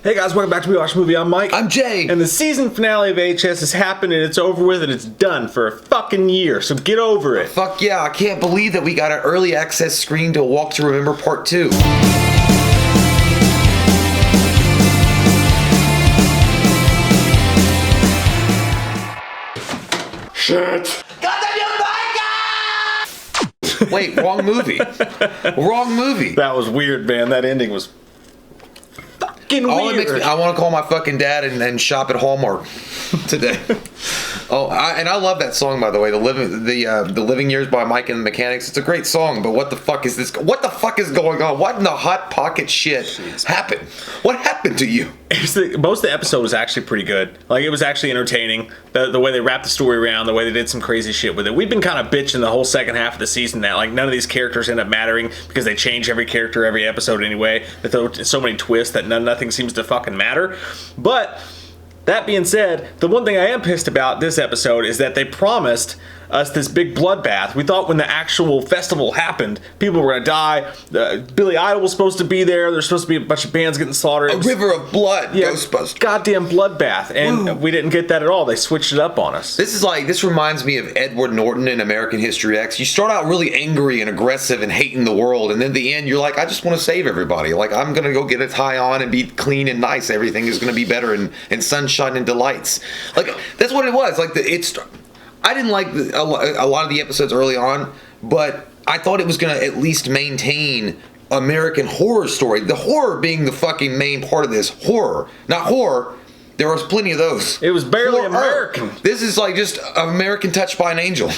Hey guys, welcome back to We Watch Movie. I'm Mike. I'm Jay. And the season finale of AHS has happened and it's over with and it's done for a fucking year. So get over it. Fuck yeah, I can't believe that we got an early access screen to Walk to Remember Part 2. Shit. Wait, wrong movie. Wrong movie. That was weird, man. That ending was fucking All it weird. makes me, I want to call my fucking dad and shop at Hallmark today. And I love that song, by the way. The Living Years by Mike and the Mechanics. It's a great song, but what the fuck is this? What the fuck is going on? What in the hot pocket shit happened? What happened to you? Most of the episode was actually pretty good. Like, it was actually entertaining. The way they wrapped the story around, the way they did some crazy shit with it. We've been kind of bitching the whole second half of the season that, like, none of these characters end up mattering because they change every character every episode anyway. They throw so many twists that nothing seems to fucking matter. But that being said, the one thing I am pissed about this episode is that they promised us this big bloodbath. We thought when the actual festival happened, people were gonna die. Billy Idol was supposed to be there. There's supposed to be a bunch of bands getting slaughtered. A river of blood. Yeah, Ghostbusters. goddamn bloodbath, and we didn't get that at all. They switched it up on us. This reminds me of Edward Norton in American History X. You start out really angry and aggressive and hating the world, and then at the end you're like, I just want to save everybody. Like, I'm gonna go get a tie on and be clean and nice. Everything is gonna be better and sunshine and delights. Like, that's what it was. Like, I didn't like a lot of the episodes early on, but I thought it was going to at least maintain American Horror Story. The horror being the fucking main part of this. Horror. Not horror. There was plenty of those. It was barely American. This is like just American touched by an angel.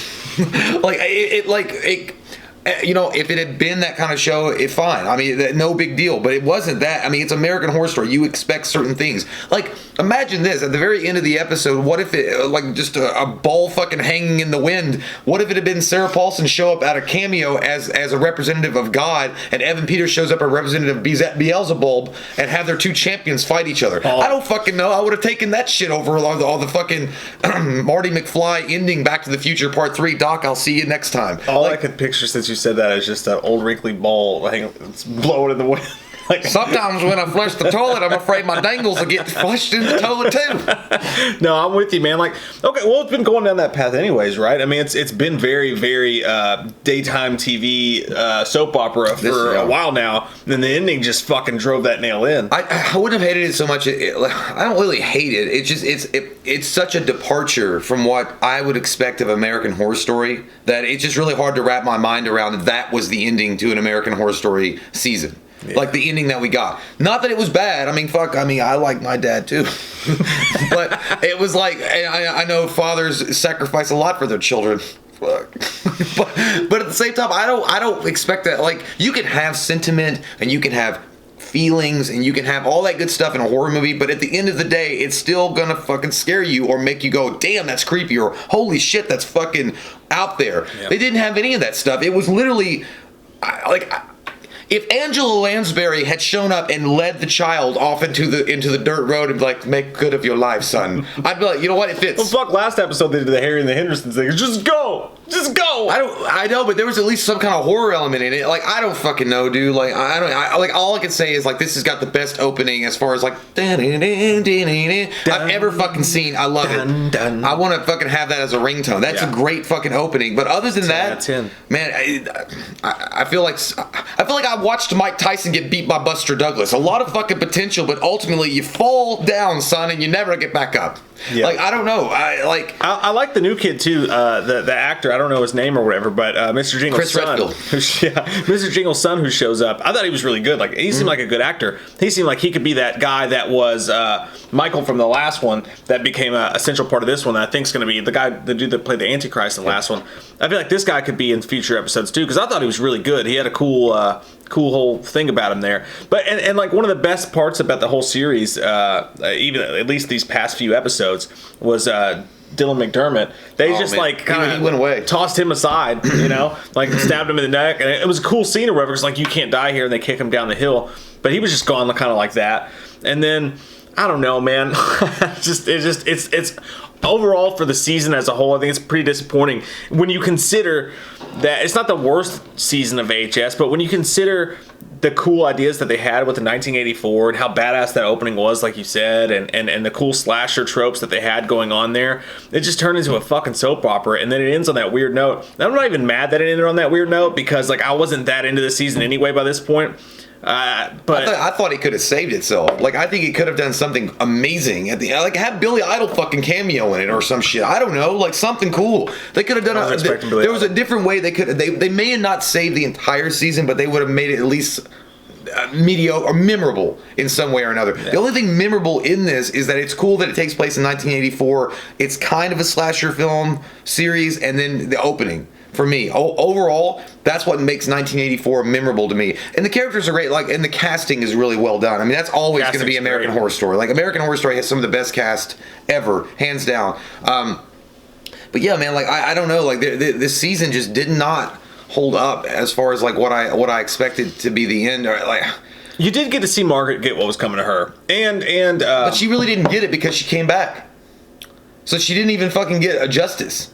You know, if it had been that kind of show, fine. I mean, no big deal. But it wasn't that. I mean, it's American Horror Story. You expect certain things. Like, imagine this. At the very end of the episode, what if it, like, just a ball fucking hanging in the wind? What if it had been Sarah Paulson show up at a cameo as a representative of God, and Evan Peters shows up as a representative of Beelzebub, and have their two champions fight each other? I don't fucking know. I would have taken that shit over all the fucking Marty McFly ending Back to the Future Part 3. Doc, I'll see you next time. All I could picture since you said that is just an old wrinkly ball it's blowing in the wind. Like, sometimes when I flush the toilet, I'm afraid my dangles will get flushed in the toilet too. No, I'm with you, man. Like, okay, well, it's been going down that path anyways, right? I mean, it's been very, very daytime TV soap opera for a while now. And then the ending just fucking drove that nail in. I wouldn't have hated it so much. I don't really hate it. It's just it's such a departure from what I would expect of American Horror Story that it's just really hard to wrap my mind around that was the ending to an American Horror Story season. Yeah. Like the ending that we got. Not that it was bad. I mean, fuck. I mean, I like my dad too. But it was like, I know fathers sacrifice a lot for their children. Fuck. but at the same time, I don't expect that. Like, you can have sentiment and you can have feelings and you can have all that good stuff in a horror movie, but at the end of the day, it's still gonna fucking scare you or make you go, damn, that's creepy, or holy shit, that's fucking out there. Yep. They didn't have any of that stuff. It was literally if Angela Lansbury had shown up and led the child off into the dirt road and be like, make good of your life, son, I'd be like, you know what, it fits. Well, fuck, last episode they did the Harry and the Hendersons thing. Just go! Just go! I know, but there was at least some kind of horror element in it. Like, I don't fucking know, dude. Like, like, all I can say is, like, this has got the best opening as far as, like, I've ever fucking seen. I love it. I want to fucking have that as a ringtone. That's a great fucking opening. But other than that, man, I feel like I watched Mike Tyson get beat by Buster Douglas. A lot of fucking potential, but ultimately you fall down, son, and you never get back up. Yeah. Like, I don't know. I like the new kid too. The actor, I don't know his name or whatever, but Mr. Jingle's son, Mr. Jingle's son, who shows up. I thought he was really good. Like, he seemed like a good actor. He seemed like he could be that guy that was Michael from the last one that became an essential part of this one. That I think is going to be the dude that played the Antichrist in the last one. I feel like this guy could be in future episodes too, because I thought he was really good. He had a cool whole thing about him there. But and like one of the best parts about the whole series, even at least these past few episodes, was Dylan McDermott. They like kind of went away, tossed him aside, you know, like stabbed him in the neck, and it was a cool scene or whatever. It's like, you can't die here, and they kick him down the hill. But he was just gone, kind of like that. And then I don't know, man. It's overall for the season as a whole, I think it's pretty disappointing when you consider that it's not the worst season of AHS, but when you consider the cool ideas that they had with the 1984 and how badass that opening was, like you said, and the cool slasher tropes that they had going on there, it just turned into a fucking soap opera, and then it ends on that weird note. I'm not even mad that it ended on that weird note, because like I wasn't that into the season anyway by this point. But I thought it could have saved itself. Like, I think it could have done something amazing at the like have Billy Idol fucking cameo in it or some shit. I don't know, like something cool. They could have done. There was a different way they could. They may have not saved the entire season, but they would have made it at least mediocre or memorable in some way or another. Yeah. The only thing memorable in this is that it's cool that it takes place in 1984. It's kind of a slasher film series, and then the opening. For me, overall, that's what makes 1984 memorable to me. And the characters are great, like, and the casting is really well done. I mean, that's always going to be American Horror Story. Like, American Horror Story has some of the best cast ever, hands down. But yeah, man, like, I don't know, like, this season just did not hold up as far as like what I expected to be the end. Or, like, you did get to see Margaret get what was coming to her, and but she really didn't get it because she came back, so she didn't even fucking get a justice.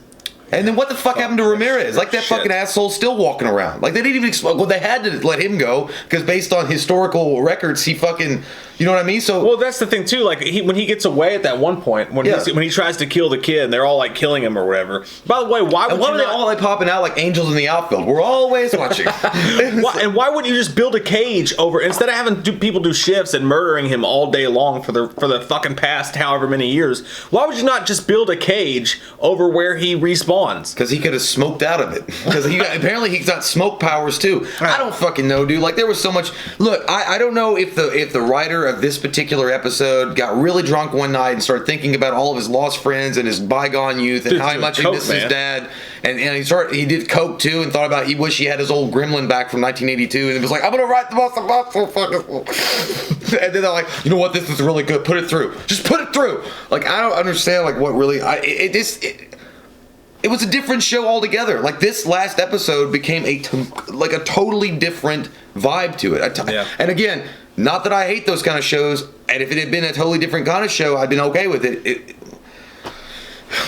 And then what the fuck happened to Ramirez? Like, that fucking asshole still walking around. Like, they didn't even explain. Well, they had to let him go because based on historical records, he fucking, you know what I mean? So, well, that's the thing too. Like, when he gets away at that one point, when he tries to kill the kid, and they're all like killing him or whatever. By the way, why are they all like popping out like angels in the outfield? We're always watching. why wouldn't you just build a cage over instead of having people do shifts and murdering him all day long for the fucking past however many years? Why would you not just build a cage over where he respawns? Because he could have smoked out of it. Because apparently he's got smoke powers too. I don't fucking know, dude. Like, there was so much. Look, I don't know if the writer of this particular episode got really drunk one night and started thinking about all of his lost friends and his bygone youth and how much he missed his dad. And he did coke too and thought about he wished he had his old gremlin back from 1982 and it was like, I'm gonna write the most fucking. And then they're like, you know what, this is really good. Put it through. Just put it through. Like, I don't understand like what really it was a different show altogether. Like, this last episode became a totally different vibe to it. And again, not that I hate those kind of shows, and if it had been a totally different kind of show, I'd been okay with it.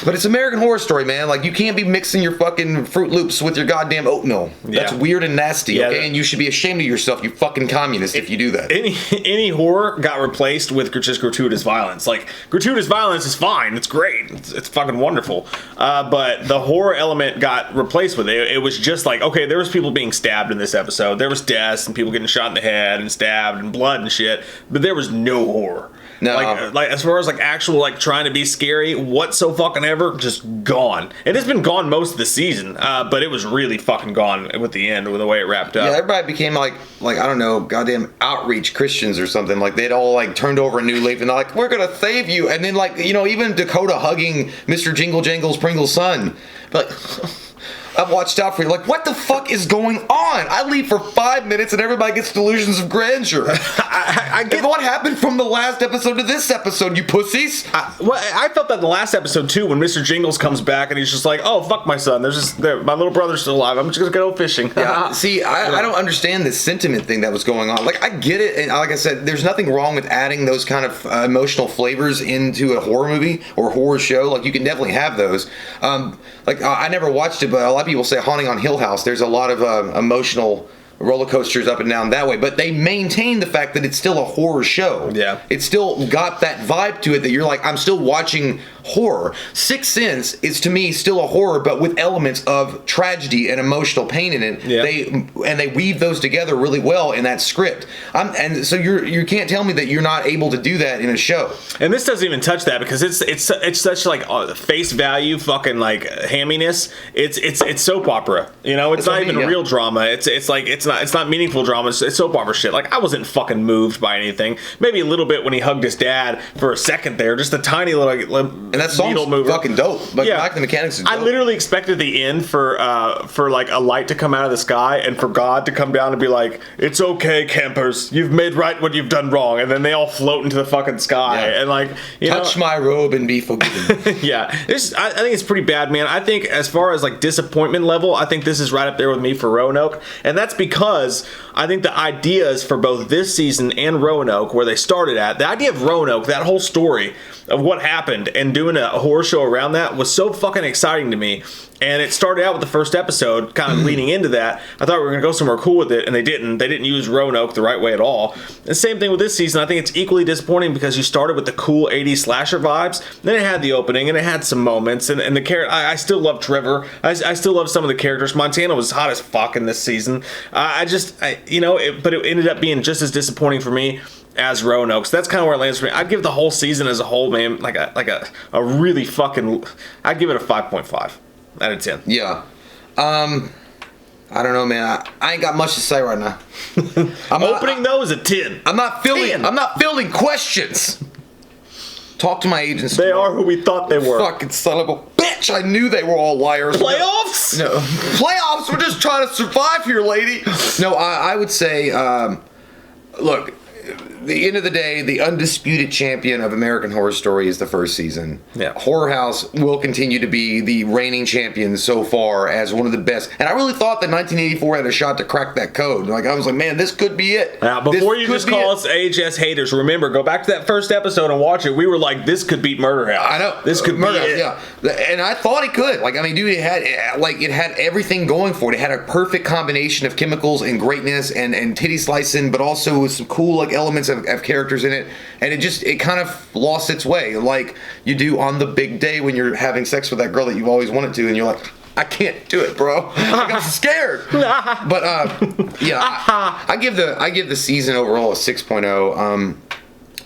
But it's American Horror Story, man. Like, you can't be mixing your fucking Fruit Loops with your goddamn oatmeal. That's weird and nasty, okay? And you should be ashamed of yourself, you fucking communist, if you do that. Any horror got replaced with just gratuitous violence. Like, gratuitous violence is fine. It's great. It's fucking wonderful. But the horror element got replaced with it. It was just like, okay, there was people being stabbed in this episode. There was deaths and people getting shot in the head and stabbed and blood and shit. But there was no horror. No. Like as far as like actual like trying to be scary whatsoever, just gone. It has been gone most of the season, but it was really fucking gone with the end, with the way it wrapped up. Yeah, everybody became like I don't know, goddamn outreach Christians or something. Like, they'd all like turned over a new leaf and they're like, we're gonna save you. And then, like, you know, even Dakota hugging Mr. Jingle Jangles Pringle's son, like. I've watched out for you. Like, what the fuck is going on? I leave for 5 minutes and everybody gets delusions of grandeur. I get what happened from the last episode to this episode, you pussies. I felt that in the last episode too, when Mr. Jingles comes back and he's just like, "Oh fuck my son. My little brother's still alive. I'm just gonna go fishing." Yeah. See, I don't understand this sentiment thing that was going on. Like, I get it, and like I said, there's nothing wrong with adding those kind of emotional flavors into a horror movie or horror show. Like, you can definitely have those. I never watched it, but a lot of people say Haunting on Hill House. There's a lot of emotional roller coasters up and down that way, but they maintain the fact that it's still a horror show. Yeah, it's still got that vibe to it that you're like, I'm still watching horror. Sixth Sense is to me still a horror, but with elements of tragedy and emotional pain in it. Yeah. They weave those together really well in that script. And so you can't tell me that you're not able to do that in a show. And this doesn't even touch that because it's such like face value fucking like hamminess. It's soap opera. You know, it's not even a real drama. It's not meaningful drama. It's soap opera shit. Like, I wasn't fucking moved by anything. Maybe a little bit when he hugged his dad for a second there, just a tiny little. And that song's fucking dope. Like, Mike the Mechanics is dope. I literally expected the end for like a light to come out of the sky and for God to come down and be like, "It's okay, campers. You've made right what you've done wrong." And then they all float into the fucking sky and like, touch my robe and be forgiven. Yeah, I think it's pretty bad, man. I think as far as like disappointment level, I think this is right up there with me for Roanoke, and that's because I think the ideas for both this season and Roanoke, where they started at, the idea of Roanoke, that whole story of what happened and doing a horror show around that was so fucking exciting to me. And it started out with the first episode, kind of leading into that. I thought we were going to go somewhere cool with it, and they didn't. They didn't use Roanoke the right way at all. And same thing with this season. I think it's equally disappointing because you started with the cool 80s slasher vibes. Then it had the opening, and it had some moments. And the character, I still love Trevor. I still love some of the characters. Montana was hot as fuck in this season. But it ended up being just as disappointing for me as Roanoke. So that's kind of where it lands for me. I'd give the whole season as a whole, man, like a really fucking. I'd give it a 5.5 out of 10. Yeah. I don't know, man. I ain't got much to say right now. Opening those at 10. I'm not fielding questions. Talk to my agents. They are who we thought they were. Fucking son of a bitch. I knew they were all liars. Playoffs? No. Playoffs? We're just trying to survive here, lady. No, I would say, look, the end of the day, the undisputed champion of American Horror Story is the first season. Yeah. Horror House will continue to be the reigning champion so far as one of the best. And I really thought that 1984 had a shot to crack that code. Like, I was like, man, this could be it. Now, before you just call us AHS haters, remember, go back to that first episode and watch it. We were like, this could beat Murder House. I know. This could Murder be House, it. Yeah. And I thought it could. Like, I mean, dude, it had everything going for it. It had a perfect combination of chemicals and greatness and titty slicing, but also with some cool, like, elements of characters in it. And it kind of lost its way, like you do on the big day when you're having sex with that girl that you've always wanted to, and you're like, I can't do it, bro. Like, I'm scared. But yeah, I give the season overall a 6.0.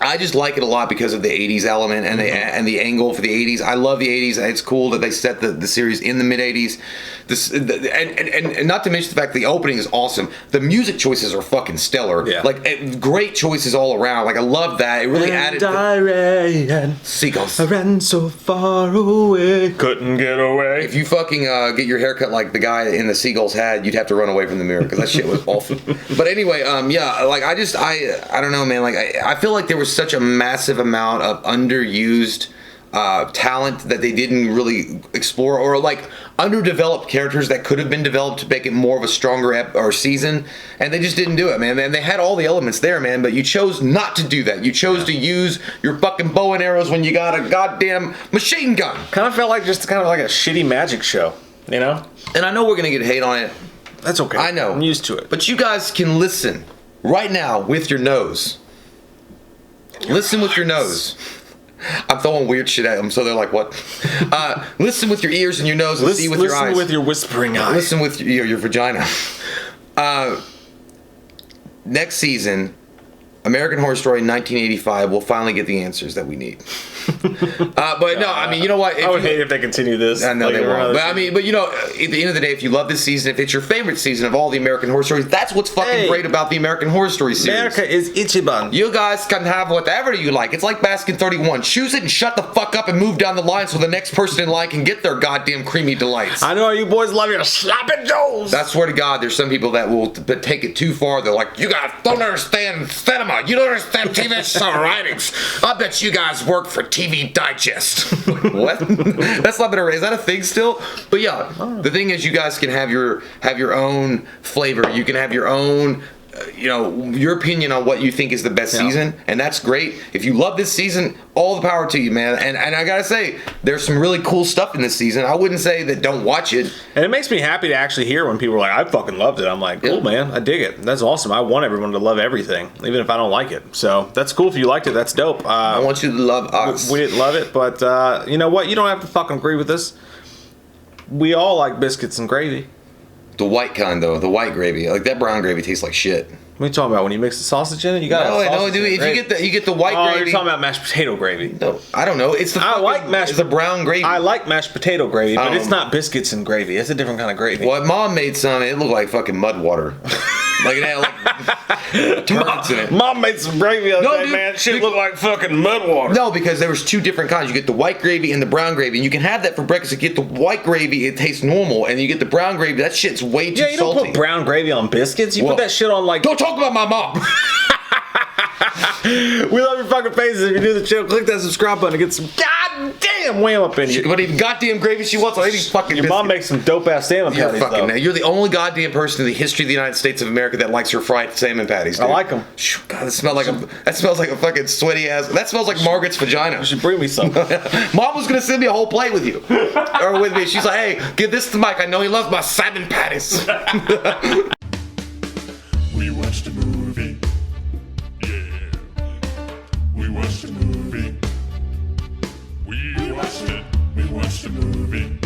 I just like it a lot because of the 80s element and the angle for the 80s. I love the 80s. It's cool that they set the series in the mid 80s. And not to mention the fact the opening is awesome. The music choices are fucking stellar. Yeah. Like, great choices all around. Like, I love that. It really added. I ran. Seagulls. I ran so far away. Couldn't get away. If you fucking get your haircut like the guy in the Seagulls had, you'd have to run away from the mirror because that shit was awful. But anyway, yeah, like I don't know, man. Like I feel like there was such a massive amount of underused talent that they didn't really explore, or like underdeveloped characters that could have been developed to make it more of a stronger season, and they just didn't do it, man. They had all the elements there, man, but you chose not to do that. You chose to use your fucking bow and arrows when you got a goddamn machine gun. Kind of felt like just kind of like a shitty magic show, you know? And I know we're gonna get hate on it. That's okay. I know. I'm used to it. But you guys can listen right now with your nose. Listen with your nose. I'm throwing weird shit at them, so they're like, what? Listen with your ears and your nose and see with your eyes. Listen with your whispering eyes. Listen with your vagina. Next season, American Horror Story 1985 will finally get the answers that we need. But no, I mean, you know what? I would hate if they continue this. I know they won't. But I mean, but you know, at the end of the day, if you love this season, if it's your favorite season of all the American Horror Stories, that's what's fucking great about the American Horror Story series. America is Ichiban. You guys can have whatever you like. It's like Baskin 31. Choose it and shut the fuck up and move down the line so the next person in line can get their goddamn creamy delights. I know you boys love your sloppy joes. I swear to God, there's some people that will take it too far. They're like, you guys don't understand cinema. You don't understand TV show writings. I bet you guys work for TV Digest. What? That's not better. Is that a thing still? But yeah, the thing is, you guys can have your own flavor. You can have your own, your opinion on what you think is the best season, and that's great. If you love this season, all the power to you, man. And I gotta say, there's some really cool stuff in this season. I wouldn't say that don't watch it. And it makes me happy to actually hear when people are like, I fucking loved it. I'm like, cool, man. I dig it. That's awesome. I want everyone to love everything, even if I don't like it. So that's cool if you liked it. That's dope. I want you to love us. We didn't love it, but you know what? You don't have to fucking agree with us. We all like biscuits and gravy. The white kind, though. The white gravy. Like, that brown gravy tastes like shit. What are you talking about? When you mix the sausage in it, you got no, dude. If you get the white gravy, you're talking about mashed potato gravy. No, I don't know. It's the it's the brown gravy. I like mashed potato gravy, but it's not biscuits and gravy. It's a different kind of gravy. Well, Mom made some. It looked like fucking mud water. Like it had like turds in it. Mom made some gravy the other day, man. Shit looked like fucking mud water. No, because there was two different kinds. You get the white gravy and the brown gravy, and you can have that for breakfast. You get the white gravy, it tastes normal, and you get the brown gravy. That shit's way too salty. You don't put brown gravy on biscuits. You put that shit on like. Don't talk about my mom. We love your fucking faces. If you're new to the channel, click that subscribe button to get some goddamn bam, wham up in you. What even goddamn gravy she wants on any fucking Your mom makes some dope ass salmon patties. You're the only goddamn person in the history of the United States of America that likes her fried salmon patties. Dude. I like them. God, that smells like a fucking sweaty ass. That smells like Margaret's vagina. You should bring me some. Mom was gonna send me a whole plate with you, or with me. She's like, hey, give this to Mike. I know he loves my salmon patties. We watched a movie. Yeah. We watched a movie. We watched it. We watched a movie.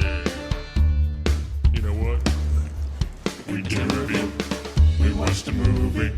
Yeah. You know what? We did a review. We watched a movie.